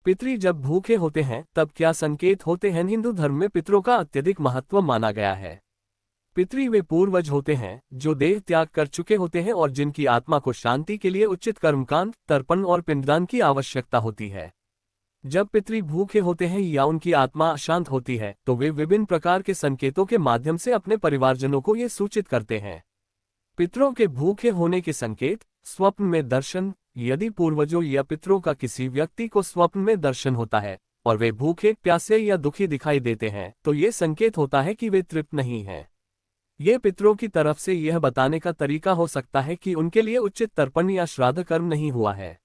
पितरी जब भूखे होते हैं तब क्या संकेत होते हैं? हिंदू धर्म में पितरों का अत्यधिक महत्व माना गया है। पितरी वे पूर्वज होते हैं जो देह त्याग कर चुके होते हैं और जिनकी आत्मा को शांति के लिए उचित कर्मकांड, तर्पण और पिंडदान की आवश्यकता होती है। जब पितरी भूखे होते हैं या उनकी आत्मा अशांत होती है तो वे विभिन्न प्रकार के संकेतों के माध्यम से अपने परिवारजनों को ये सूचित करते हैं। पितरों के भूखे होने के संकेत: स्वप्न में दर्शन। यदि पूर्वजों या पितरों का किसी व्यक्ति को स्वप्न में दर्शन होता है और वे भूखे, प्यासे या दुखी दिखाई देते हैं तो ये संकेत होता है कि वे तृप्त नहीं हैं। ये पितरों की तरफ से यह बताने का तरीका हो सकता है कि उनके लिए उचित तर्पण या श्राद्ध कर्म नहीं हुआ है।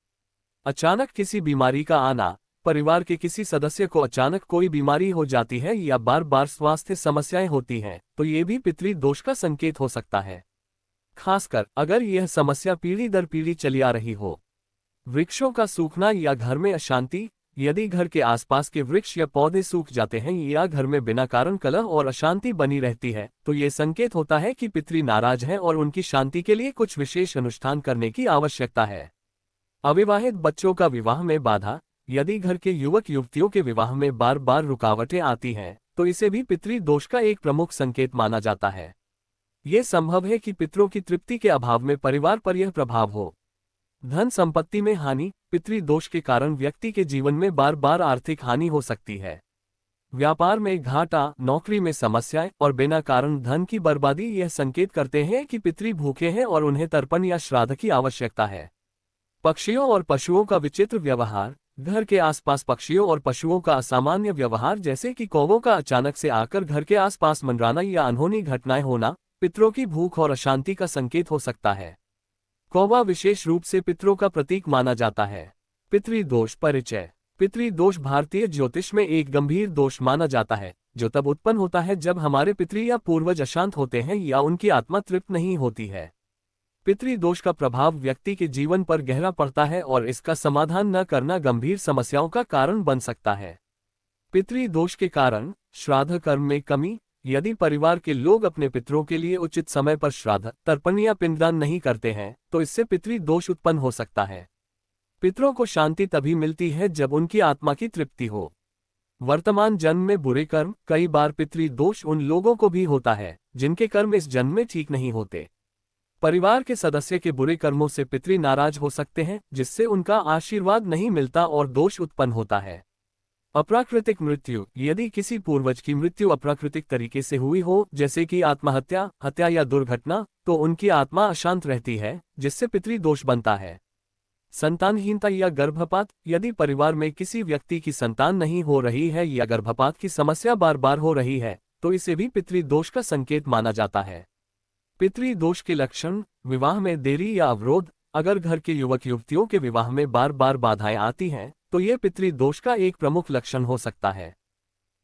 अचानक किसी बीमारी का आना: परिवार के किसी सदस्य को अचानक कोई बीमारी हो जाती है या बार बार स्वास्थ्य समस्याएं होती हैं तो ये भी पितरी दोष का संकेत हो सकता है, खासकर अगर यह समस्या पीढ़ी दर पीढ़ी चली आ रही हो। वृक्षों का सूखना या घर में अशांति: यदि घर के आसपास के वृक्ष या पौधे सूख जाते हैं या घर में बिना कारण कलह और अशांति बनी रहती है तो ये संकेत होता है कि पितरी नाराज हैं और उनकी शांति के लिए कुछ विशेष अनुष्ठान करने की आवश्यकता है। अविवाहित बच्चों का विवाह में बाधा: यदि घर के युवक युवतियों के विवाह में बार बार रुकावटें आती हैं तो इसे भी पितरी दोष का एक प्रमुख संकेत माना जाता है। ये संभव है कि पितरों की तृप्ति के अभाव में परिवार पर यह प्रभाव हो। धन संपत्ति में हानि: पितरी दोष के कारण व्यक्ति के जीवन में बार बार आर्थिक हानि हो सकती है। व्यापार में घाटा, नौकरी में समस्याएं और बिना कारण धन की बर्बादी यह संकेत करते हैं कि पितरी भूखे हैं और उन्हें तर्पण या श्राद्ध की आवश्यकता है। पक्षियों और पशुओं का विचित्र व्यवहार: घर के आसपास पक्षियों और पशुओं का असामान्य व्यवहार जैसे कि कौवों का अचानक से आकर घर के आसपास मंडराना या अनहोनी घटनाएं होना पितरों की भूख और अशांति का संकेत हो सकता है। कौवा विशेष रूप से पितरों का प्रतीक माना जाता है। पितरी दोष परिचय: पितरी दोष भारतीय ज्योतिष में एक गंभीर दोष माना जाता है जो तब उत्पन्न होता है जब हमारे पितरी या पूर्वज अशांत होते हैं या उनकी आत्मा तृप्त नहीं होती है। पितरी दोष का प्रभाव व्यक्ति के जीवन पर गहरा पड़ता है और इसका समाधान न करना गंभीर समस्याओं का कारण बन सकता है। पितरी दोष के कारण श्राद्ध कर्म में कमी: यदि परिवार के लोग अपने पितरों के लिए उचित समय पर श्राद्ध, तर्पण या पिंडदान नहीं करते हैं तो इससे पितरी दोष उत्पन्न हो सकता है। पितरों को शांति तभी मिलती है जब उनकी आत्मा की तृप्ति हो। वर्तमान जन्म में बुरे कर्म: कई बार पितरी दोष उन लोगों को भी होता है जिनके कर्म इस जन्म में ठीक नहीं होते। परिवार के सदस्य के बुरे कर्मों से पितरी नाराज हो सकते हैं जिससे उनका आशीर्वाद नहीं मिलता और दोष उत्पन्न होता है। अप्राकृतिक मृत्यु: यदि किसी पूर्वज की मृत्यु अप्राकृतिक तरीके से हुई हो जैसे कि आत्महत्या, हत्या या दुर्घटना तो उनकी आत्मा अशांत रहती है जिससे पितरी दोष बनता है। संतानहीनता या गर्भपात: यदि परिवार में किसी व्यक्ति की संतान नहीं हो रही है या गर्भपात की समस्या बार बार हो रही है तो इसे भी पितरी दोष का संकेत माना जाता है। पितरी दोष के लक्षण: विवाह में देरी या अवरोध: अगर घर के युवक युवतियों के विवाह में बार बार बाधाएं आती हैं तो ये पितरी दोष का एक प्रमुख लक्षण हो सकता है।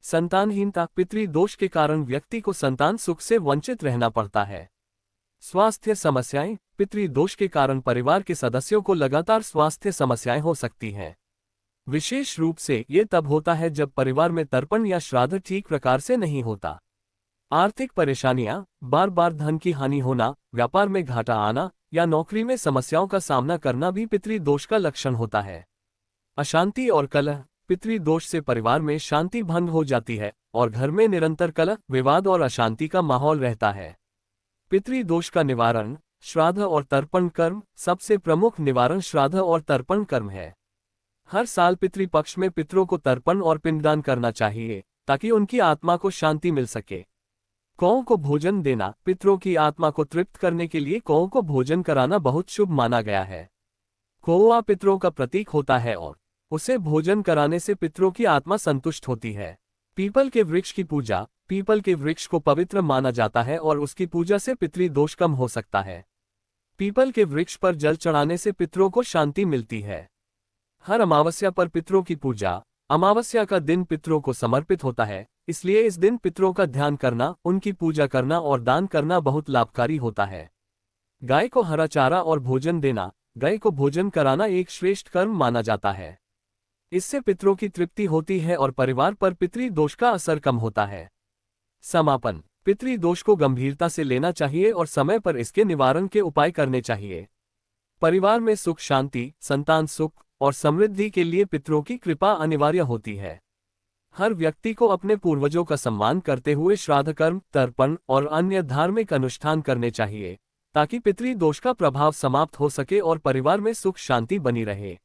संतानहीनता: पितरी दोष के कारण व्यक्ति को संतान सुख से वंचित रहना पड़ता है। स्वास्थ्य समस्याएं: पितरी दोष के कारण परिवार के सदस्यों को लगातार स्वास्थ्य समस्याएं हो सकती हैं। विशेष रूप से ये तब होता है जब परिवार में तर्पण या श्राद्ध ठीक प्रकार से नहीं होता। आर्थिक परेशानियां: बार बार धन की हानि होना, व्यापार में घाटा आना या नौकरी में समस्याओं का सामना करना भी पितरी दोष का लक्षण होता है। अशांति और कलह: पितरी दोष से परिवार में शांति भंग हो जाती है और घर में निरंतर कलह, विवाद और अशांति का माहौल रहता है। पितरी दोष का निवारण: श्राद्ध और तर्पण कर्म। सबसे प्रमुख निवारण श्राद्ध और तर्पण कर्म है। हर साल पितृ पक्ष में पितरों को तर्पण और पिंडदान करना चाहिए ताकि उनकी आत्मा को शांति मिल सके। कौओं को भोजन देना: पितरों की आत्मा को तृप्त करने के लिए कौओं को भोजन कराना बहुत शुभ माना गया है। कौआ पितरों का प्रतीक होता है और उसे भोजन कराने से पितरों की आत्मा संतुष्ट होती है। पीपल के वृक्ष की पूजा: पीपल के वृक्ष को पवित्र माना जाता है और उसकी पूजा से पितरी दोष कम हो सकता है। पीपल के वृक्ष पर जल चढ़ाने से पितरों को शांति मिलती है। हर अमावस्या पर पितरों की पूजा: अमावस्या का दिन पितरों को समर्पित होता है, इसलिए इस दिन पितरों का ध्यान करना, उनकी पूजा करना और दान करना बहुत लाभकारी होता है। गाय को हरा चारा और भोजन देना: गाय को भोजन कराना एक श्रेष्ठ कर्म माना जाता है। इससे पितरों की तृप्ति होती है और परिवार पर पितरी दोष का असर कम होता है। समापन: पितरी दोष को गंभीरता से लेना चाहिए और समय पर इसके निवारण के उपाय करने चाहिए। परिवार में सुख शांति, संतान सुख और समृद्धि के लिए पितरों की कृपा अनिवार्य होती है। हर व्यक्ति को अपने पूर्वजों का सम्मान करते हुए श्राद्ध कर्म, तर्पण और अन्य धार्मिक अनुष्ठान करने चाहिए, ताकि पितृदोष का प्रभाव समाप्त हो सके और परिवार में सुख शांति बनी रहे।